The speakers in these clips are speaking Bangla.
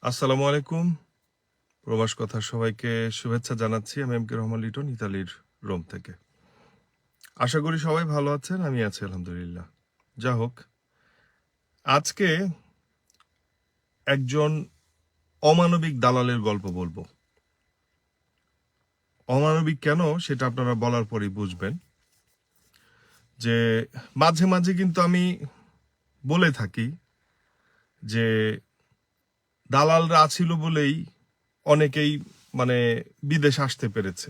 আসসালামু আলাইকুম। প্রবাস কথার সবাইকে শুভেচ্ছা জানাচ্ছি। আমি এম কে রহমান লিটন, ইতালির রোম থেকে। আশা করি সবাই ভালো আছেন। আমি আছি আলহামদুলিল্লাহ। যা হোক, আজকে একজন অমানবিক দালালের গল্প বলবো। অমানবিক কেন সেটা আপনারা বলার পরেই বুঝবেন। যে মাঝে মাঝে কিন্তু আমি বলে থাকি যে দালালরা ছিল বলেই অনেকেই বিদেশ আসতে পেরেছে।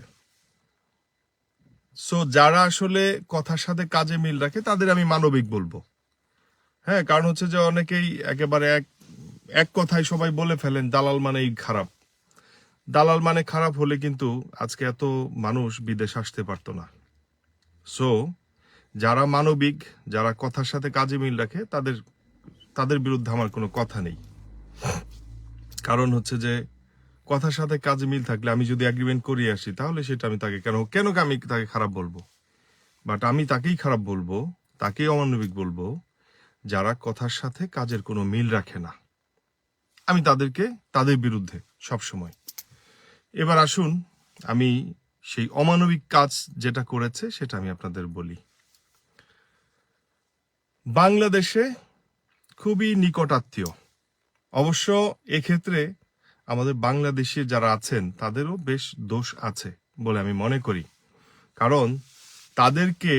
সো যারা আসলে কথার সাথে কাজে মিল রাখে তাদের আমি মানবিক বলবো। হ্যাঁ, কারণ হচ্ছে যে অনেকেই একেবারে এক এক কথায় সবাই বলে ফেলেন দালাল মানেই খারাপ। দালাল মানে খারাপ হলে কিন্তু আজকে এত মানুষ বিদেশ আসতে পারতো না। সো যারা মানবিক, যারা কথার সাথে কাজে মিল রাখে তাদের তাদের বিরুদ্ধে আমার কোনো কথা নেই। কারণ হচ্ছে যে কথার সাথে কাজে মিল থাকলে আমি যদি এগ্রিমেন্ট করিয়ে আসি তাহলে সেটা আমি তাকে কেন আমি তাকে খারাপ বলবো। বাট আমি তাকেই খারাপ বলবো, তাকেই অমানবিক বলবো যারা কথার সাথে কাজের কোনো মিল রাখে না। আমি তাদের বিরুদ্ধে সবসময়। এবার আসুন আমি সেই অমানবিক কাজ যেটা করেছে সেটা আমি আপনাদের বলি। বাংলাদেশে খুবই নিকটাত্মীয়, অবশ্য এক্ষেত্রে আমাদের বাংলাদেশে যারা আছেন তাদেরও বেশ দোষ আছে বলে আমি মনে করি। কারণ তাদেরকে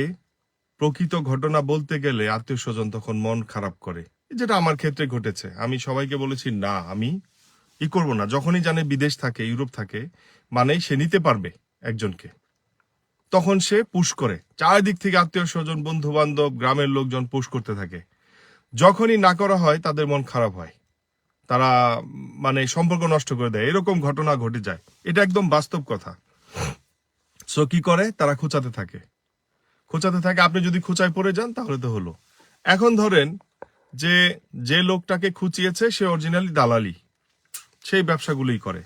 প্রকৃত ঘটনা বলতে গেলে আত্মীয় স্বজন তখন মন খারাপ করে, যেটা আমার ক্ষেত্রে ঘটেছে। আমি সবাইকে বলেছি না, আমি করবো না। যখনই জানে বিদেশ থাকে, ইউরোপ থাকে, মানেই সে নিতে পারবে একজনকে, তখন সে পুশ করে। চারদিক থেকে আত্মীয় স্বজন, বন্ধু বান্ধব, গ্রামের লোকজন পুশ করতে থাকে। যখনই না করা হয় তাদের মন খারাপ হয়, তারা সম্পর্ক নষ্ট করে দেয়। এরকম ঘটনা ঘটে যায়, এটা একদম বাস্তব কথা। সো কি করে, তারা খোঁচাতে থাকে। আপনি যদি খোঁচায় পড়ে যান তাহলে তো হলো। এখন ধরেন যে লোকটাকে খুঁচিয়েছে সে অরিজিনালি দালালি, সেই ব্যবসাগুলোই করে।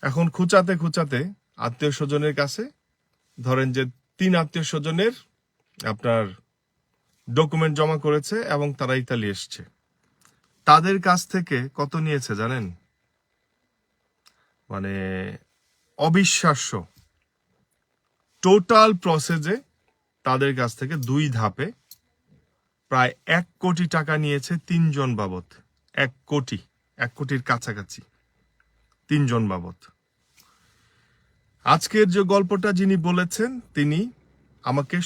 এখন খুঁচাতে আত্মীয় স্বজনের কাছে, ধরেন যে 3 আত্মীয় স্বজনের আপনার ডকুমেন্ট জমা করেছে এবং তারা ইতালি এসছে। তাদের কাছ থেকে কত নিয়েছে জানেন? অবিশ্বাস্য। টোটাল প্রসেসে তাদের কাছ থেকে 2 ধাপে প্রায় 1 কোটি টাকা নিয়েছে 3 জন বাবদ। 1 কোটির কাছাকাছি 3 জন বাবদ। আজকের যে গল্পটা যিনি বলেছেন তিনি আমাকে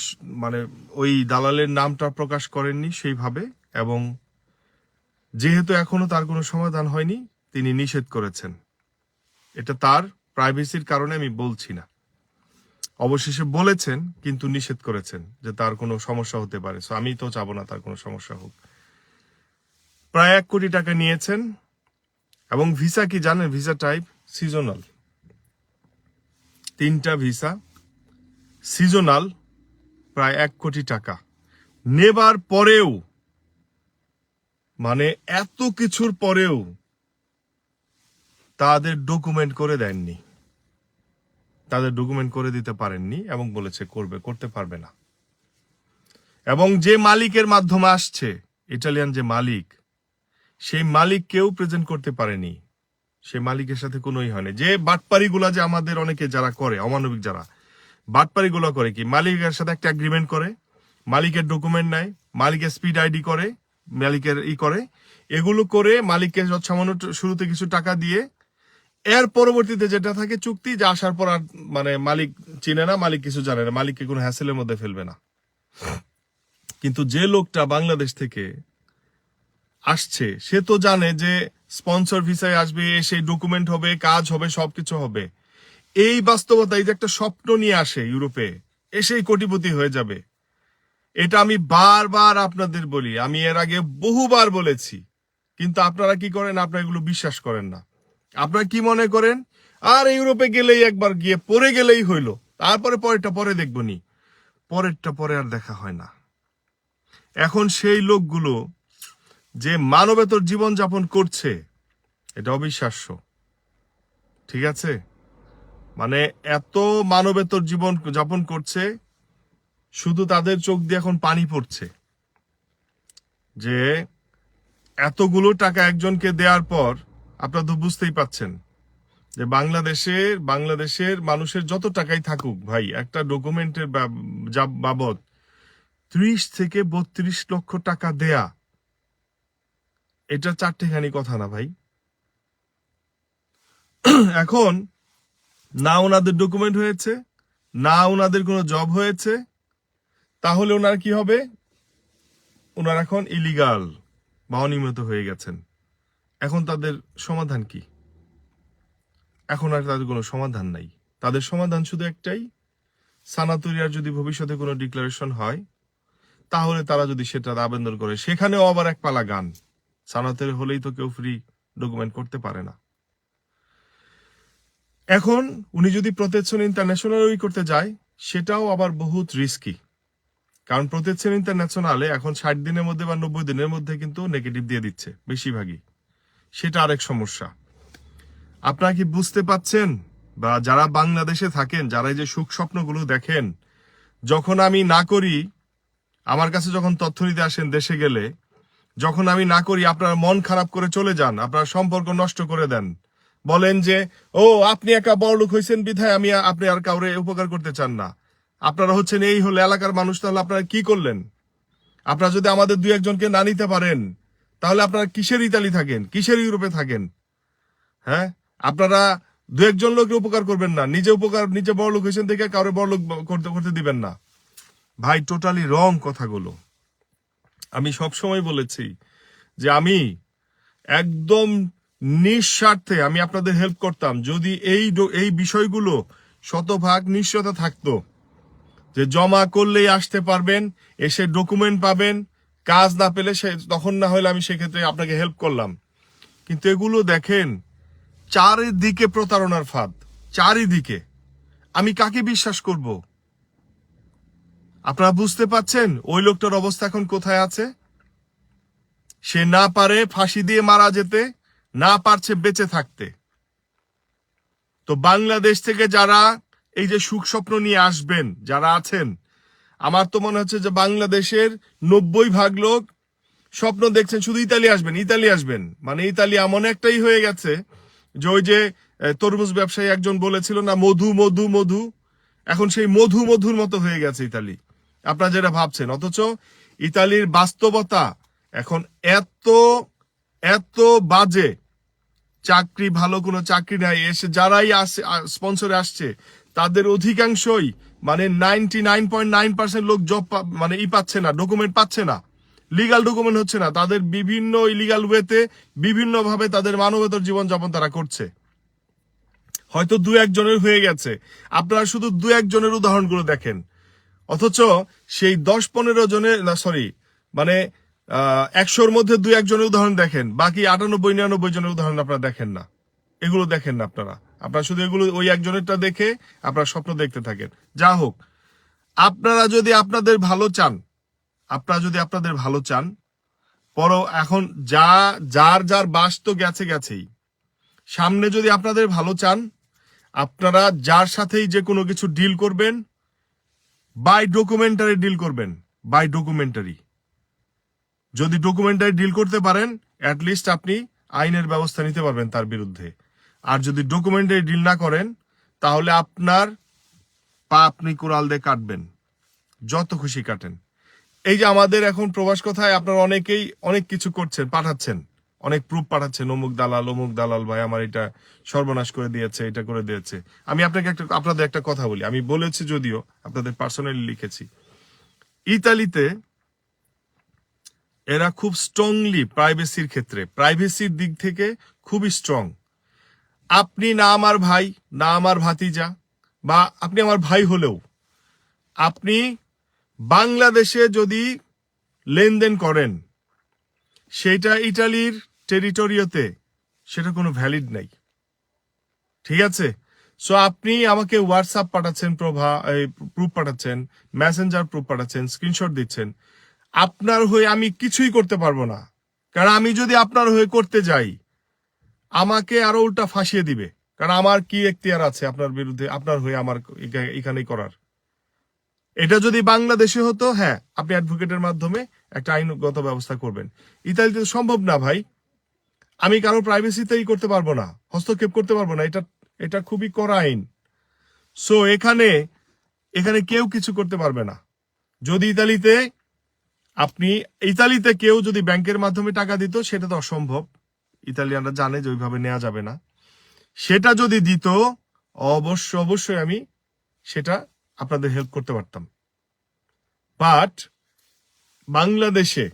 ওই দালালের নামটা প্রকাশ করেননি সেইভাবে, এবং যেহেতু এখনো তার কোনো সমাধান হয়নি তিনি নিষেধ করেছেন। এটা তার প্রাইভেসির কারণে আমি বলছি না। অবশেষে বলেছেন কিন্তু নিষেধ করেছেন যে তার কোনো সমস্যা হতে পারে। সো আমি তো চাবো না তার কোনো সমস্যা হোক। প্রায় 1 কোটি টাকা নিয়েছেন, এবং ভিসা কি জানেন? Visa type seasonal. 3টা ভিসা সিজনাল, প্রায় 1 কোটি টাকা নেবার পরেও, এত কিছুর পরেও তাদের ডকুমেন্ট করে দেননি, তাদের ডকুমেন্ট করে দিতে পারেননি, এবং বলেছে করতে পারবে না। এবং যে মালিকের মাধ্যমে আসছে, ইটালিয়ান যে মালিক, সেই মালিককেও প্রেজেন্ট করতে পারেনি। সেই মালিকের সাথে কোনোই হয়নি। যে বাটপারিগুলা যে আমাদের অনেকে যারা করে, অমানবিক যারা বাটপারিগুলো করে, কি মালিকের সাথে একটা এগ্রিমেন্ট করে, মালিকের ডকুমেন্ট নেয়, মালিকের স্পিড আইডি করে, মালিকের করে, এগুলো করে মালিককে সামান্য শুরুতে কিছু টাকা দিয়ে, এর পরবর্তীতে যেটা থাকে চুক্তি, যে আসার পর আর মালিক চিনে না, মালিক কিছু জানে না, মালিককে কোনো হ্যাসেলের মধ্যে ফেলবে না। কিন্তু যে লোকটা বাংলাদেশ থেকে আসছে সে তো জানে যে স্পন্সর ভিসায় আসবে, সেই ডকুমেন্ট হবে, কাজ হবে, সবকিছু হবে। এই বাস্তবতা, এই যে একটা স্বপ্ন নিয়ে আসে ইউরোপে, এসেই কোটিপতি হয়ে যাবে, এটা আমি বারবার আপনাদের বলি। আমি এর আগে বহুবার বলেছি, কিন্তু আপনারা কি করেন? আপনারা এগুলো বিশ্বাস করেন না। আপনারা কি মনে করেন? আর ইউরোপে গেলেই একবার গিয়ে পরে গেলেই হইলো, তারপরে পরেরটা পরে দেখবনি। পরেরটা পরে আর দেখা হয় না। এখন সেই লোকগুলো যে মানবেতর জীবন যাপন করছে, এটা অবিশ্বাস্য। ঠিক আছে, এত মানবেতর জীবন যাপন করছে, শুধু তাদের চোখ দিয়ে এখন পানি পড়ছে যে এতগুলো টাকা একজনকে দেওয়ার পর আপনারা তো বুঝতেই পাচ্ছেন যে বাংলাদেশের মানুষের যত টাকাই থাকুক ভাই, একটা ডকুমেন্টের বাবদ 30 থেকে 32 লক্ষ টাকা দেয়া, এটা চারটেখানি কথা না ভাই। এখন না ওনাদের ডকুমেন্ট হয়েছে, না ওনাদের কোনো জব হয়েছে, তাহলে ওনার কি হবে? ওনারা এখন ইলিগাল বা অনিয়মিত হয়ে গেছেন। এখন তাদের সমাধান কি? এখন আর তাদের কোনো সমাধান নাই। তাদের সমাধান শুধু একটাই, সানাতুরিয়ার যদি ভবিষ্যতে কোনো ডিক্লারেশন হয়, তাহলে তারা যদি সেটা আবেদন করে, সেখানেও আবার এক পালা গান। সানাতুরিয়া হলেই তো কেউ ফ্রি ডকুমেন্ট করতে পারে না। এখন উনি যদি প্রোটেকশন ইন্টারন্যাশনাল করতে যায়, সেটাও আবার বহুত রিস্কি। কারণ প্রোটেকশন ইন্টারন্যাশনালে এখন 60 দিনের মধ্যে বা 90 দিনের মধ্যে কিন্তু নেগেটিভ দিয়ে দিচ্ছে বেশিরভাগই। সেটা আরেক সমস্যা। আপনারা কি বুঝতে পাচ্ছেন? বা যারা বাংলাদেশে থাকেন, যারা এই যে সুখ স্বপ্নগুলো দেখেন, যখন আমি না করি, আমার কাছে যখন তথ্য নিতে আসেন দেশে গেলে, যখন আমি না করি আপনারা মন খারাপ করে চলে যান, আপনারা সম্পর্ক নষ্ট করে দেন, বলেন যে ও আপনি একা বড়লোক হয়েছেন বিধায় আপনি আর কাউরে উপকার করতে চান না। আপনারা হচ্ছেন এই হলো এলাকার মানুষ, তাহলে আপনারা কি করলেন? আপনারা যদি আমাদের দুই একজনকে না নিতে পারেন, তাহলে আপনারা কিসের ইতালি থাকেন, কিসের ইউরোপে থাকেন? হ্যাঁ, আপনারা দু একজন লোকের উপকার করবেন না, নিজে বড় লোক হয়েছেন দেখে কাউরে বড় লোক করতে দিবেন না। ভাই টোটালি রং কথাগুলো। আমি সবসময় বলেছি যে আমি একদম নিঃস্বার্থে আমি আপনাদের হেল্প করতাম, যদি এই বিষয়গুলো শতভাগ নিশ্চয়তা থাকতো যে জমা করলেই আসতে পারবেন, এসে ডকুমেন্ট পাবেন, কাজ না পেলে তখন না হলে আমি সেক্ষেত্রে আপনাকে হেল্প করলাম। কিন্তু এগুলো দেখেন, চারিদিকে প্রতারণার ফাঁদ, চারিদিকে। আমি কাকে বিশ্বাস করব? আপনারা বুঝতে পাচ্ছেন ওই লোকটার অবস্থা এখন কোথায় আছে? সে না পারে ফাঁসি দিয়ে মারা যেতে, না পারছে বেঁচে থাকতে। তো বাংলাদেশ থেকে যারা এই যে সুখ স্বপ্ন নিয়ে আসবেন, যারা আছেন, আমার তো মনে হচ্ছে যে বাংলাদেশের 90% লোক স্বপ্ন দেখছেন শুধু ইতালি আসবেন। মানে ইতালি এমন একটাই হয়ে গেছে যে ওই যে তরমুজ ব্যবসায়ী একজন বলেছিল না, মধু মধু মধু, এখন সেই মধুর মতো হয়ে গেছে ইতালি, আপনারা যেটা ভাবছেন। অথচ ইতালির বাস্তবতা এখন এত এত বাজে, চাকরি, ভালো কোনো চাকরি নাই। এসে যারাই আসে স্পন্সরে আসছে, তাদের অধিকাংশই মানে 99.9% লোক জব মানে পাচ্ছে না, ডকুমেন্ট পাচ্ছে না, লিগাল ডকুমেন্ট হচ্ছে না। তাদের বিভিন্ন ইলিগাল ওয়েতে বিভিন্ন ভাবে তাদের মানবেতর জীবনযাপন তারা করছে। হয়তো দু একজনের হয়ে গেছে, আপনারা শুধু দু একজনের উদাহরণগুলো দেখেন। অথচ সেই 10-15 জনের না, সরি, মানে 100-র মধ্যে দু একজনের উদাহরণ দেখেন, বাকি 98-99 জনের উদাহরণ আপনারা দেখেন না। এগুলো দেখেন না আপনারা শুধু এগুলো ওই একজনেরটা দেখে আপনারা স্বপ্ন দেখতে থাকেন। যা হোক, আপনারা যদি আপনাদের ভালো চান, এখন যার বাস তো গেছেই, সামনে যদি আপনাদের ভালো চান, আপনারা যার সাথেই যে কোনো কিছু ডিল করবেন, বাই ডকুমেন্টারি ডিল করবেন। বাই ডকুমেন্টারি যদি ডকুমেন্টারি ডিল করতে পারেন, অ্যাটলিস্ট আপনি আইনের ব্যবস্থা নিতে পারবেন তার বিরুদ্ধে। আর যদি ডকুমেন্টারি ডিল না করেন, তাহলে আপনার পা আপনি কুড়াল দিয়ে কাটবেন, যত খুশি কাটেন। এই যে আমাদের এখন প্রবাস কথায় আপনারা অনেকেই অনেক কিছু করছেন, পাঠাচ্ছেন, অনেক প্রুফ পাঠাচ্ছেন, অমুক দালাল ভাই আমার এটা সর্বনাশ করে দিয়েছে, এটা করে দিয়েছে। আমি আপনাদের একটা কথা বলি, আমি বলেছি, যদিও আপনাদের পার্সোনালি লিখেছি, ইতালিতে এরা খুব স্ট্রংলি প্রাইভেসির ক্ষেত্রে, প্রাইভেসির দিক থেকে খুবই স্ট্রং। আপনি না আমার ভাই, না আমার ভাতিজা, বা আপনি আমার ভাই হলেও আপনি বাংলাদেশে যদি লেনদেন করেন, সেটা ইটালির টেরিটোরিওতে, সেটা কোনো ভ্যালিড নাই। ঠিক আছে? সো আপনি আমাকে হোয়াটসঅ্যাপ পাঠাচ্ছেন, প্রুফ পাঠাচ্ছেন, মেসেঞ্জার প্রুফ পাঠাচ্ছেন, স্ক্রিনশট দিচ্ছেন, আপনার হয়ে আমি কিছুই করতে পারবো না। কারণ আমি যদি আপনার হয়ে করতে যাই, আমাকে আরো উল্টা ফাঁসিয়ে দিবে। কারণ আমার কি এখতিয়ার আছে আপনার বিরুদ্ধে, আপনার হয়ে আমার এখানেই করার। এটা যদি বাংলাদেশে হতো, হ্যাঁ, আপনি অ্যাডভোকেটের মাধ্যমে একটা আইনগত ব্যবস্থা করবেন। ইতালিতে সম্ভব না ভাই। আমি কারো প্রাইভেসিতেই করতে পারবো না, হস্তক্ষেপ করতে পারবো না, এটা এটা খুবই কড়া আইন। সো এখানে এখানে কেউ কিছু করতে পারবে না। যদি ইতালিতে কেউ যদি ব্যাংকের মাধ্যমে টাকা দিত, সেটা তো অসম্ভব, ইতালিয়ানরা জানে যে ওইভাবে নেওয়া যাবে না। সেটা যদি দিত, অবশ্যই আমি সেটা আপনাদের হেল্প করতে পারতাম। বাট বাংলাদেশে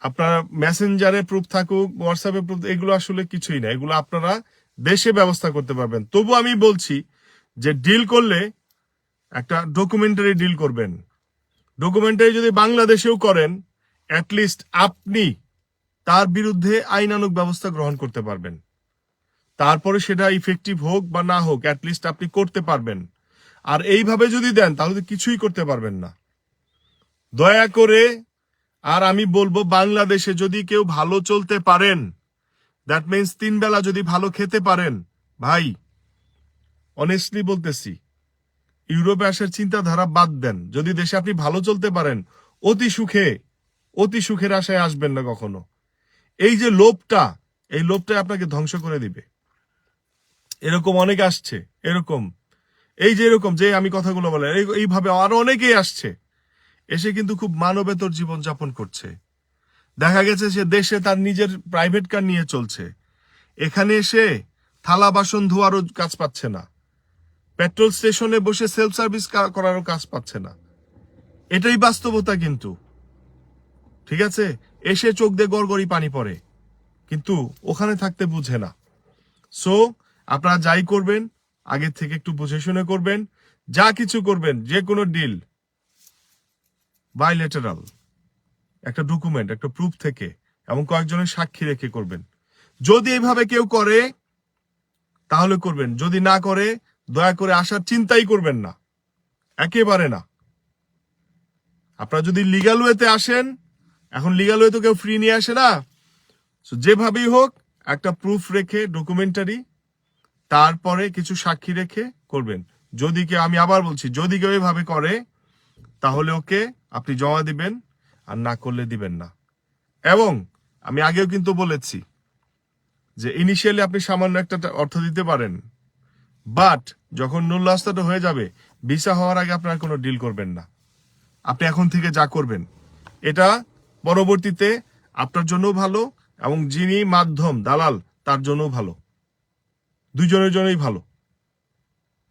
আপনারা মেসেঞ্জারে প্রুফ থাকুক, হোয়াটসঅ্যাপে প্রুফ, এগুলো আসলে কিছুই না, এগুলো আপনারা দেশে ব্যবস্থা করতে পারবেন। তবু আমি বলছি যে ডিল করলে একটা ডকুমেন্টারি ডিল করবেন। ডকুমেন্টারি যদি বাংলাদেশেও করেন, অ্যাটলিস্ট আপনি তার বিরুদ্ধে আইনানুগ ব্যবস্থা গ্রহণ করতে পারবেন। তারপরে সেটা ইফেক্টিভ হোক বা না হোক, অ্যাটলিস্ট আপনি করতে পারবেন। আর এইভাবে যদি দেন তাহলে তো কিছুই করতে পারবেন না। দয়া করে, আর আমি বলবো, বাংলাদেশে যদি কেউ ভালো চলতে পারেন, দ্যাট মিনস 3 বেলা যদি ভালো খেতে পারেন, ভাই অনেস্টলি বলতেছি, ইউরোপে আসার চিন্তাধারা বাদ দেন। যদি দেশে আপনি ভালো চলতে পারেন, অতি সুখের আশায় আসবেন না কখনো। এই যে লোভটা, এই লোভটাই আপনাকে ধ্বংস করে দিবে। এরকম অনেক আসছে, এরকম যে আমি কথাগুলো বলে এইভাবে আরো অনেকেই আসছে, এসে কিন্তু খুব মানবেতর জীবন যাপন করছে। দেখা গেছে সে দেশে তার নিজের প্রাইভেট কার নিয়ে চলছে, এখানে এসে থালা বাসন ধোয়ারও কাজ পাচ্ছে না, পেট্রোল স্টেশনে বসে সেলফ সার্ভিস করারও কাজ পাচ্ছে না। এটাই বাস্তবতা কিন্তু, ঠিক আছে? এসে চোখ দিয়ে গড়গড়ি পানি পড়ে, কিন্তু ওখানে থাকতে বুঝে না। সো আপনারা যাই করবেন, আগে থেকে একটু বুঝে শুনে করবেন। যা কিছু করবেন, যে কোনো ডিল বাইলেটারাল, একটা ডকুমেন্ট, একটা প্রুফ থেকে এবং কয়েকজনের সাক্ষী রেখে করবেন। যদি এইভাবে কেউ করে তাহলে করবেন, যদি না করে দয়া করে আসার চিন্তাই করবেন না, একেবারে না। আপনারা যদি লিগ্যাল ওয়েতে আসেন, এখন লিগ্যাল ওয়ে তো কেউ ফ্রি নিয়ে আসে না, যেভাবেই হোক একটা প্রুফ রেখে, ডকুমেন্টারি, তারপরে কিছু সাক্ষী রেখে করবেন। যদি কেউ, আমি আবার বলছি, যদি কেউ এভাবে করে তাহলে ওকে আপনি জমা দিবেন, আর না করলে দিবেন না। এবং আমি আগেও কিন্তু বলেছি যে ইনিশিয়ালি আপনি সামান্য একটা অর্থ দিতে পারেন, বাট যখন নুল রাস্তাটা হয়ে যাবে, ভিসা হওয়ার আগে আপনার কোনো ডিল করবেন না। আপনি এখন থেকে যা করবেন, এটা পরবর্তীতে আপনার জন্য ভালো এবং যিনি মাধ্যম দালাল তার জন্য ভালো, দুইজনের জন্যই ভালো,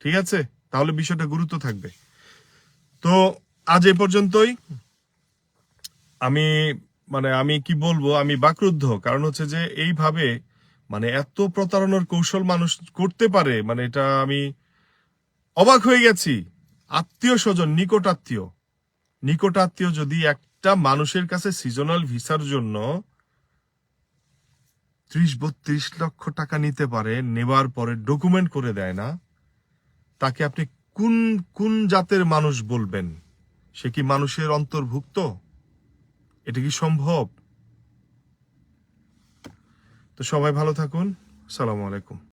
ঠিক আছে? তাহলে বিষয়টা গুরুত্ব থাকবে। তো আজ এ পর্যন্তই। আমি কি বলবো, আমি বাকরুদ্ধ, কারণ হচ্ছে যে এইভাবে এত প্রতারণার কৌশল মানুষ করতে পারে, এটা আমি অবাক হয়ে গেছি। আত্মীয় স্বজন, নিকট আত্মীয় যদি একটা মানুষের কাছে সিজনাল ভিসার জন্য 30-32 লক্ষ টাকা নিতে পারে, নেবার পরে ডকুমেন্ট করে দেয় না, তাকে আপনি কোন কোন জাতের মানুষ বলবেন? সে কি মানুষের অন্তর্ভুক্ত? এটা কি সম্ভব? তো সবাই ভালো থাকুন। আসসালামু আলাইকুম।